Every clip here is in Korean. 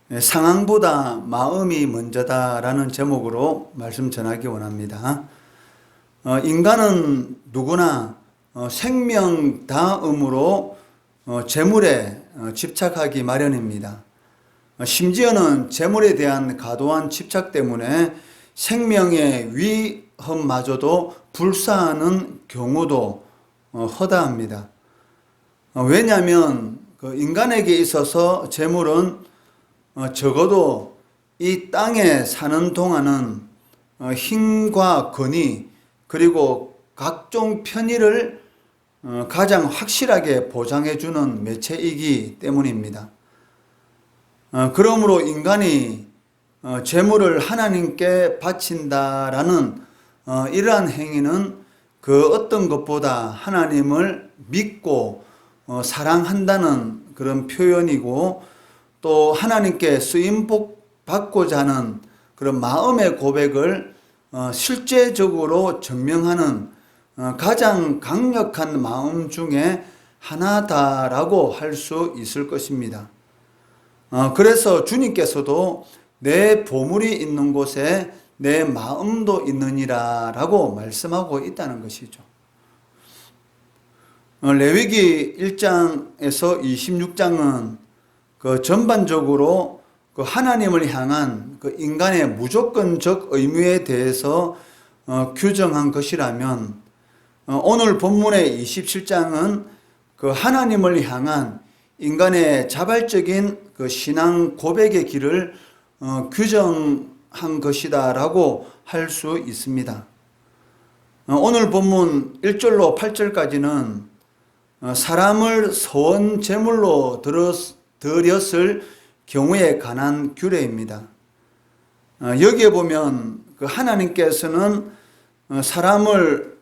상황보다 마음이 먼저다라는 제목으로 말씀 전하기 원합니다. 인간은 누구나 생명 다음으로 재물에 집착하기 마련입니다. 심지어는 재물에 대한 과도한 집착 때문에 생명의 위험마저도 불사하는 경우도 허다합니다. 왜냐하면 인간에게 있어서 재물은 적어도 이 땅에 사는 동안은 힘과 권위 그리고 각종 편의를 가장 확실하게 보장해주는 매체이기 때문입니다. 그러므로 인간이 재물을 하나님께 바친다라는 이러한 행위는 그 어떤 것보다 하나님을 믿고 사랑한다는 그런 표현이고, 또 하나님께 쓰임 받고자 하는 그런 마음의 고백을 실제적으로 증명하는 가장 강력한 마음 중에 하나다라고 할 수 있을 것입니다. 그래서 주님께서도 내 보물이 있는 곳에 내 마음도 있느니라 라고 말씀하고 있다는 것이죠. 레위기 1장에서 26장은 전반적으로 하나님을 향한 인간의 무조건적 의무에 대해서 규정한 것이라면, 오늘 본문의 27장은 하나님을 향한 인간의 자발적인 신앙 고백의 길을 규정한 것이다라고 할 수 있습니다. 오늘 본문 1절로 8절까지는 사람을 소원 제물로 드렸을 경우에 관한 규례입니다. 여기에 보면 하나님께서는 사람을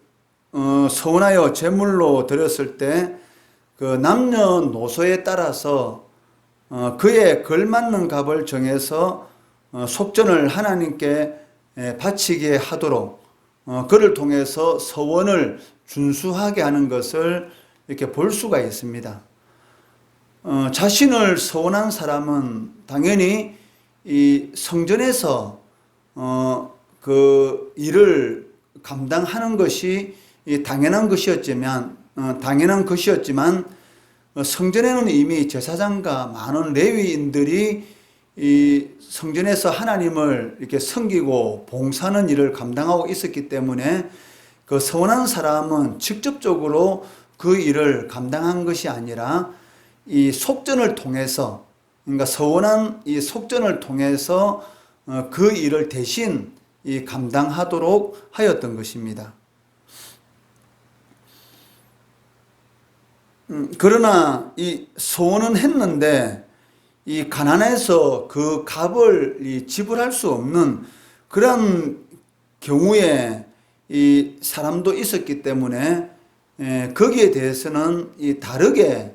소원하여 제물로 드렸을 때 남녀노소에 따라서 그에 걸맞는 값을 정해서 속전을 하나님께 바치게 하도록 그를 통해서 서원을 준수하게 하는 것을 이렇게 볼 수가 있습니다. 자신을 서원한 사람은 당연히 이 성전에서 그 일을 감당하는 것이 당연한 것이었지만 성전에는 이미 제사장과 많은 레위인들이 이 성전에서 하나님을 이렇게 섬기고 봉사하는 일을 감당하고 있었기 때문에 그 서원한 사람은 직접적으로 그 일을 감당한 것이 아니라 이 속전을 통해서, 그러니까 서원한 이 속전을 통해서 그 일을 대신 이 감당하도록 하였던 것입니다. 그러나 이 소원은 했는데 이 가난해서 그 값을 지불할 수 없는 그런 경우에 이 사람도 있었기 때문에 거기에 대해서는 이 다르게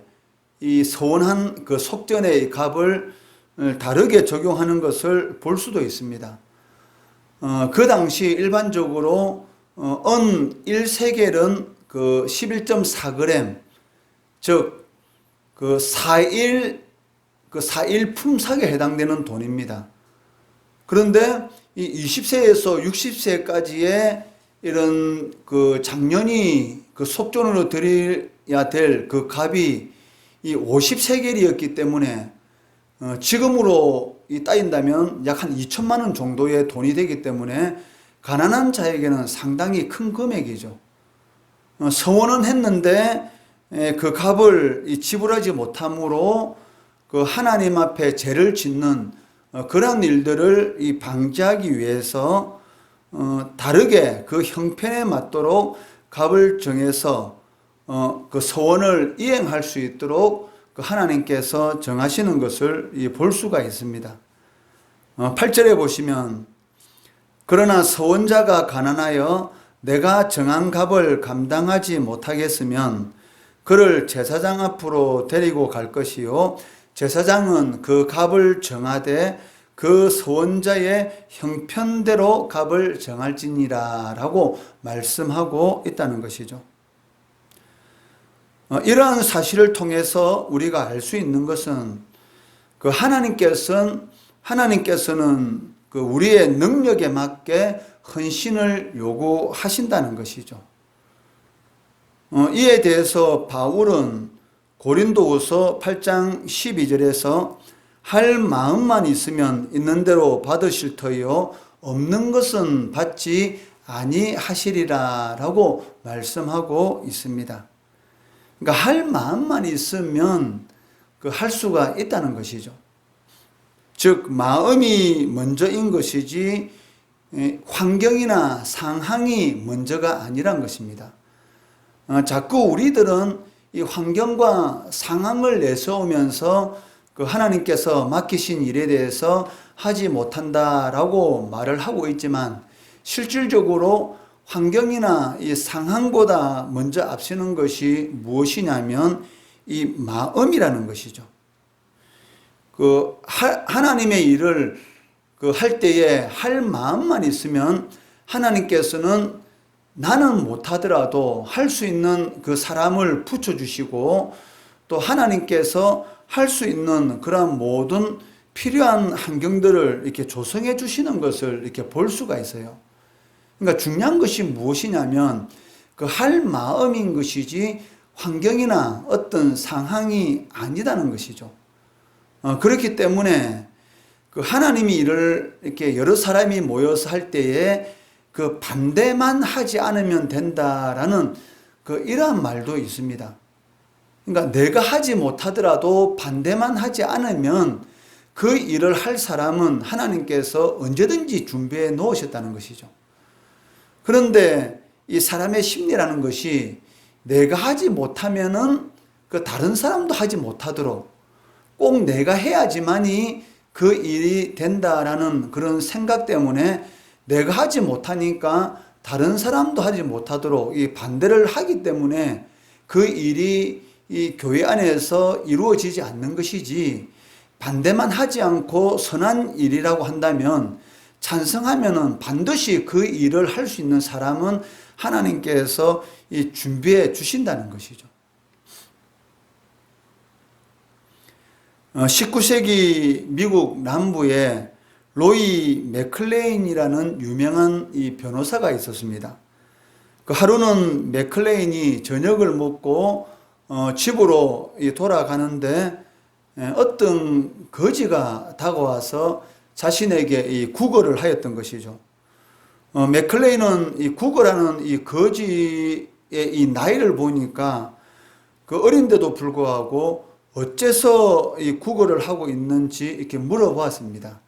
이 소원한 그 속전의 값을 다르게 적용하는 것을 볼 수도 있습니다. 그 당시 일반적으로 은 1세겔은 11.4g, 즉 4일 품삯에 해당되는 돈입니다. 그런데 이 20세에서 60세까지의 이런 장년이 속전으로 드려야 될 그 값이 이 50세겔이었기 때문에 지금으로 따진다면 약 한 2천만 원 정도의 돈이 되기 때문에 가난한 자에게는 상당히 큰 금액이죠. 서원은 했는데 그 값을 지불하지 못함으로 하나님 앞에 죄를 짓는 그런 일들을 방지하기 위해서 다르게 그 형편에 맞도록 값을 정해서 그 서원을 이행할 수 있도록 하나님께서 정하시는 것을 볼 수가 있습니다. 8절에 보시면, 그러나 서원자가 가난하여 내가 정한 값을 감당하지 못하겠으면 그를 제사장 앞으로 데리고 갈 것이요 제사장은 그 값을 정하되 그 서원자의 형편대로 값을 정할지니라 라고 말씀하고 있다는 것이죠. 이러한 사실을 통해서 우리가 알 수 있는 것은 하나님께서는 하나님께서는 그 우리의 능력에 맞게 헌신을 요구하신다는 것이죠. 이에 대해서 바울은 고린도후서 8장 12절에서 할 마음만 있으면 있는 대로 받으실 터이요 없는 것은 받지 아니하시리라 라고 말씀하고 있습니다. 그러니까 할 마음만 있으면 할 수가 있다는 것이죠. 즉 마음이 먼저인 것이지 환경이나 상황이 먼저가 아니란 것입니다. 자꾸 우리들은 이 환경과 상황을 내세우면서 그 하나님께서 맡기신 일에 대해서 하지 못한다라고 말을 하고 있지만 실질적으로 환경이나 이 상황보다 먼저 앞서는 것이 무엇이냐면 이 마음이라는 것이죠. 하나님의 일을 할 때에 할 마음만 있으면 하나님께서는 나는 못하더라도 할 수 있는 그 사람을 붙여주시고 또 하나님께서 할 수 있는 그런 모든 필요한 환경들을 이렇게 조성해 주시는 것을 이렇게 볼 수가 있어요. 그러니까 중요한 것이 무엇이냐면 할 마음인 것이지 환경이나 어떤 상황이 아니다는 것이죠. 그렇기 때문에 하나님이 일을 이렇게 여러 사람이 모여서 할 때에 반대만 하지 않으면 된다라는 이러한 말도 있습니다. 그러니까 내가 하지 못하더라도 반대만 하지 않으면 그 일을 할 사람은 하나님께서 언제든지 준비해 놓으셨다는 것이죠. 그런데 이 사람의 심리라는 것이 내가 하지 못하면은 다른 사람도 하지 못하도록 꼭 내가 해야지만이 그 일이 된다라는 그런 생각 때문에 내가 하지 못하니까 다른 사람도 하지 못하도록 이 반대를 하기 때문에 그 일이 이 교회 안에서 이루어지지 않는 것이지, 반대만 하지 않고 선한 일이라고 한다면 찬성하면은 반드시 그 일을 할 수 있는 사람은 하나님께서 준비해 주신다는 것이죠. 19세기 미국 남부에 로이 맥클레인이라는 유명한 이 변호사가 있었습니다. 하루는 맥클레인이 저녁을 먹고 집으로 돌아가는데 어떤 거지가 다가와서 자신에게 이 구걸을 하였던 것이죠. 맥클레인은 이 구걸하는 이 거지의 이 나이를 보니까 어린데도 불구하고 어째서 이 구걸을 하고 있는지 이렇게 물어보았습니다.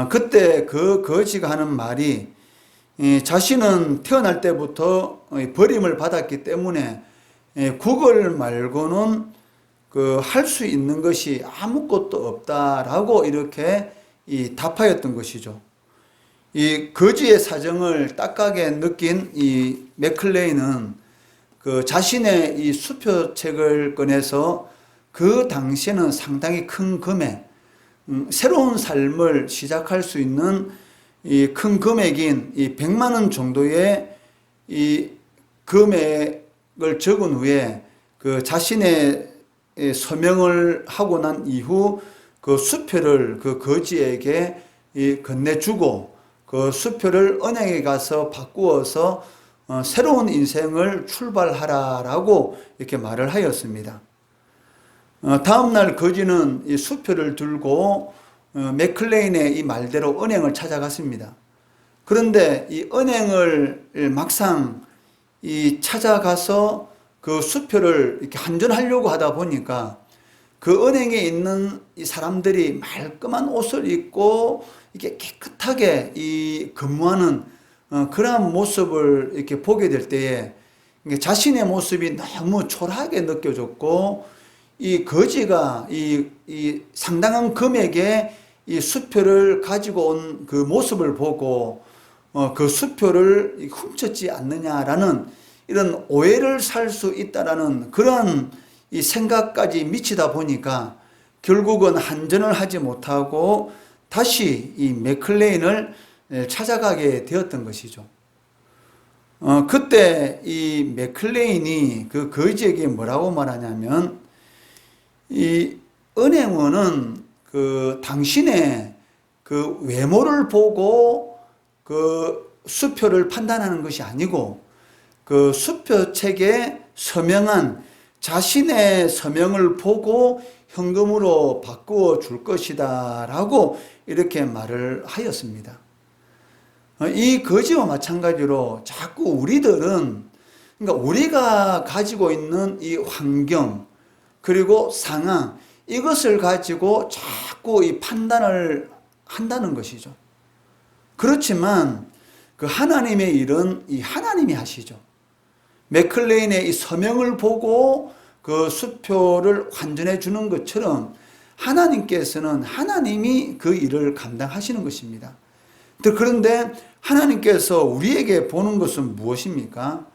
그때 그 거지가 하는 말이 자신은 태어날 때부터 버림을 받았기 때문에 구걸 말고는 할 수 있는 것이 아무것도 없다라고 이렇게 답하였던 것이죠. 이 거지의 사정을 딱하게 느낀 이 맥클레인은 자신의 이 수표책을 꺼내서 그 당시에는 상당히 큰 금액, 새로운 삶을 시작할 수 있는 이 큰 금액인 이 100만 원 정도의 이 금액을 적은 후에 자신의 서명을 하고 난 이후 그 수표를 그 거지에게 건네주고 그 수표를 은행에 가서 바꾸어서 새로운 인생을 출발하라라고 이렇게 말을 하였습니다. 다음날 거지는 이 수표를 들고 맥클레인의 이 말대로 은행을 찾아갔습니다. 그런데 이 은행을 막상 찾아가서 그 수표를 이렇게 한전하려고 하다 보니까 그 은행에 있는 이 사람들이 말끔한 옷을 입고 이렇게 깨끗하게 근무하는 그러한 모습을 이렇게 보게 될 때에 자신의 모습이 너무 초라하게 느껴졌고, 이 거지가 이 상당한 금액의 이 수표를 가지고 온 그 모습을 보고 그 수표를 훔쳤지 않느냐라는 이런 오해를 살 수 있다라는 그런 이 생각까지 미치다 보니까 결국은 한전을 하지 못하고 다시 이 맥클레인을 찾아가게 되었던 것이죠. 그때 이 맥클레인이 그 거지에게 뭐라고 말하냐면, 이 은행원은 당신의 그 외모를 보고 그 수표를 판단하는 것이 아니고 그 수표책에 서명한 자신의 서명을 보고 현금으로 바꾸어 줄 것이다 라고 이렇게 말을 하였습니다. 이 거지와 마찬가지로 자꾸 우리들은, 그러니까 우리가 가지고 있는 이 환경 그리고 상황, 이것을 가지고 자꾸 이 판단을 한다는 것이죠. 그렇지만 그 하나님의 일은 이 하나님이 하시죠. 맥클레인의 이 서명을 보고 그 수표를 환전해 주는 것처럼 하나님께서는 하나님이 그 일을 감당하시는 것입니다. 그런데 하나님께서 우리에게 보는 것은 무엇입니까?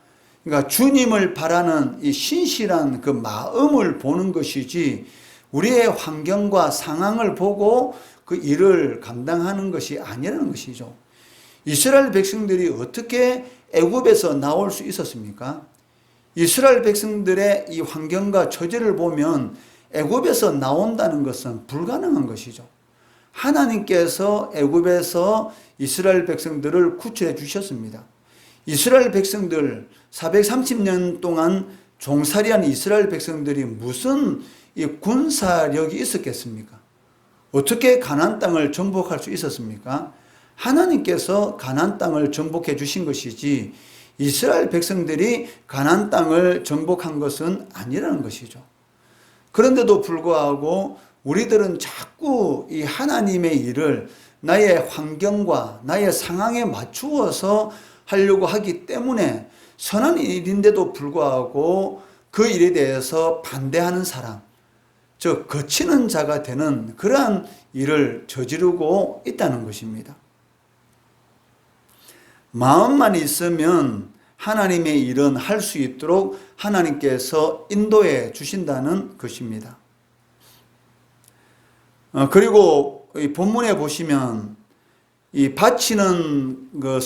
그러니까 주님을 바라는 이 신실한 그 마음을 보는 것이지 우리의 환경과 상황을 보고 그 일을 감당하는 것이 아니라는 것이죠. 이스라엘 백성들이 어떻게 애굽에서 나올 수 있었습니까? 이스라엘 백성들의 이 환경과 처지를 보면 애굽에서 나온다는 것은 불가능한 것이죠. 하나님께서 애굽에서 이스라엘 백성들을 구출해 주셨습니다. 이스라엘 백성들 430년 동안 종살이한 이스라엘 백성들이 무슨 이 군사력이 있었겠습니까? 어떻게 가나안 땅을 정복할 수 있었습니까? 하나님께서 가나안 땅을 정복해 주신 것이지 이스라엘 백성들이 가나안 땅을 정복한 것은 아니라는 것이죠. 그런데도 불구하고 우리들은 자꾸 이 하나님의 일을 나의 환경과 나의 상황에 맞추어서 하려고 하기 때문에 선한 일인데도 불구하고 그 일에 대해서 반대하는 사람, 즉 거치는 자가 되는 그러한 일을 저지르고 있다는 것입니다. 마음만 있으면 하나님의 일은 할 수 있도록 하나님께서 인도해 주신다는 것입니다. 그리고 이 본문에 보시면 이 바치는 그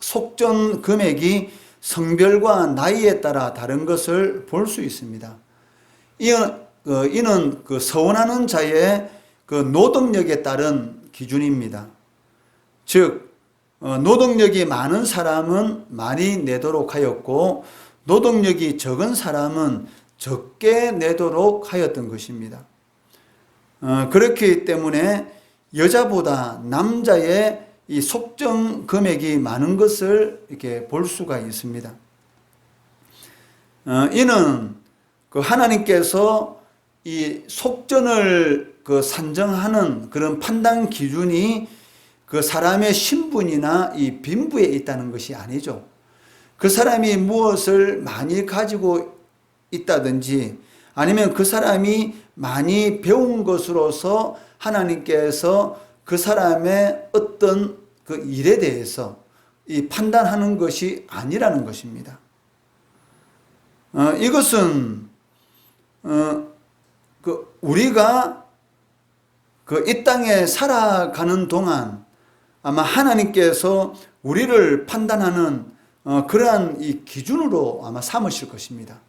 속전 금액이 성별과 나이에 따라 다른 것을 볼 수 있습니다. 이는 그 서원하는 자의 그 노동력에 따른 기준입니다. 즉 노동력이 많은 사람은 많이 내도록 하였고 노동력이 적은 사람은 적게 내도록 하였던 것입니다. 그렇기 때문에 여자보다 남자의 이 속정 금액이 많은 것을 이렇게 볼 수가 있습니다. 이는 그 하나님께서 이 속전을 그 산정하는 그런 판단 기준이 그 사람의 신분이나 이 빈부에 있다는 것이 아니죠. 그 사람이 무엇을 많이 가지고 있다든지 아니면 그 사람이 많이 배운 것으로서 하나님께서 그 사람의 어떤 그 일에 대해서 이 판단하는 것이 아니라는 것입니다. 이것은 그 우리가 그 이 땅에 살아가는 동안 아마 하나님께서 우리를 판단하는 그러한 이 기준으로 아마 삼으실 것입니다.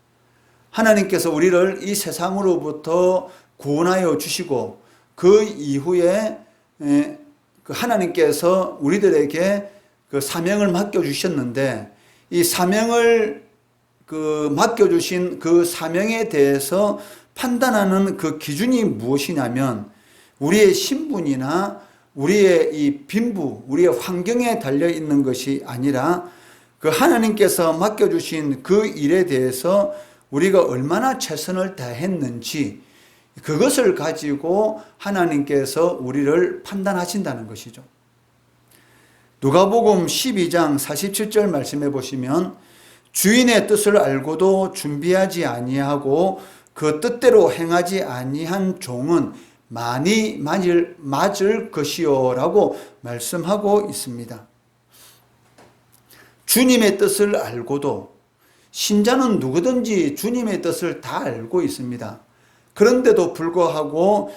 하나님께서 우리를 이 세상으로부터 구원하여 주시고 그 이후에 그 하나님께서 우리들에게 그 사명을 맡겨 주셨는데 이 사명을 그 맡겨 주신 그 사명에 대해서 판단하는 그 기준이 무엇이냐면 우리의 신분이나 우리의 이 빈부, 우리의 환경에 달려 있는 것이 아니라 그 하나님께서 맡겨 주신 그 일에 대해서 우리가 얼마나 최선을 다했는지 그것을 가지고 하나님께서 우리를 판단하신다는 것이죠. 누가복음 12장 47절 말씀해 보시면 주인의 뜻을 알고도 준비하지 아니하고 그 뜻대로 행하지 아니한 종은 많이 맞을 것이요 라고 말씀하고 있습니다. 주님의 뜻을 알고도 신자는 누구든지 주님의 뜻을 다 알고 있습니다. 그런데도 불구하고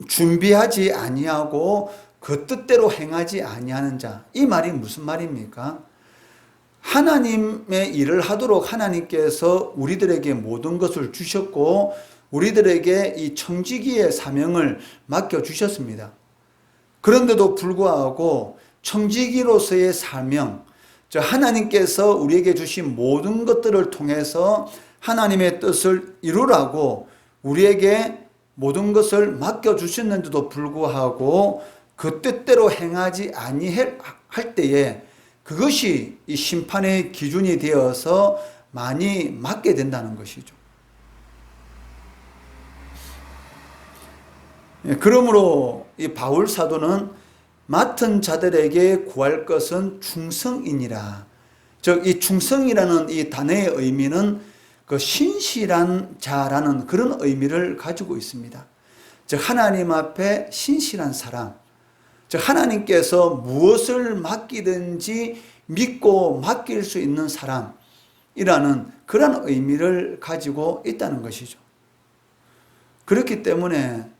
준비하지 아니하고 그 뜻대로 행하지 아니하는 자, 이 말이 무슨 말입니까? 하나님의 일을 하도록 하나님께서 우리들에게 모든 것을 주셨고 우리들에게 이 청지기의 사명을 맡겨주셨습니다. 그런데도 불구하고 청지기로서의 사명, 저 하나님께서 우리에게 주신 모든 것들을 통해서 하나님의 뜻을 이루라고 우리에게 모든 것을 맡겨주셨는데도 불구하고 그 뜻대로 행하지 아니할 때에 그것이 이 심판의 기준이 되어서 많이 맞게 된다는 것이죠. 그러므로 이 바울 사도는 맡은 자들에게 구할 것은 충성이니라. 즉, 이 충성이라는 이 단어의 의미는 그 신실한 자라는 그런 의미를 가지고 있습니다. 즉, 하나님 앞에 신실한 사람, 즉 하나님께서 무엇을 맡기든지 믿고 맡길 수 있는 사람이라는 그런 의미를 가지고 있다는 것이죠. 그렇기 때문에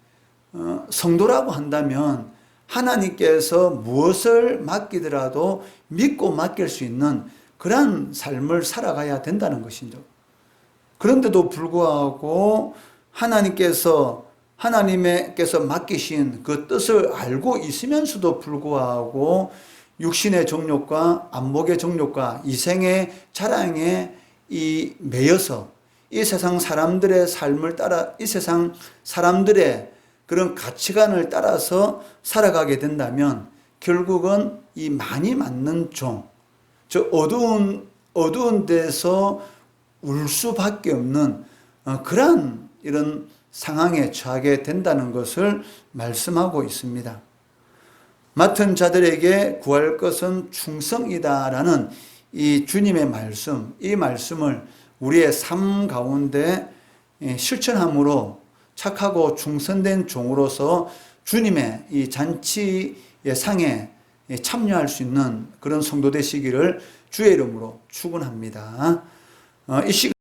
성도라고 한다면 하나님께서 무엇을 맡기더라도 믿고 맡길 수 있는 그런 삶을 살아가야 된다는 것이죠. 그런데도 불구하고 하나님께서 맡기신 그 뜻을 알고 있으면서도 불구하고 육신의 정욕과 안목의 정욕과 이생의 자랑에 매여서 이 세상 사람들의 삶을 따라 이 세상 사람들의 그런 가치관을 따라서 살아가게 된다면 결국은 이 많이 맞는 종, 저 어두운 데서 울 수밖에 없는 그러한 이런 상황에 처하게 된다는 것을 말씀하고 있습니다. 맡은 자들에게 구할 것은 충성이다라는 이 주님의 말씀, 이 말씀을 우리의 삶 가운데 실천함으로 착하고 충성된 종으로서 주님의 이 잔치의 상에 참여할 수 있는 그런 성도 되시기를 주의 이름으로 축원합니다. 이 시간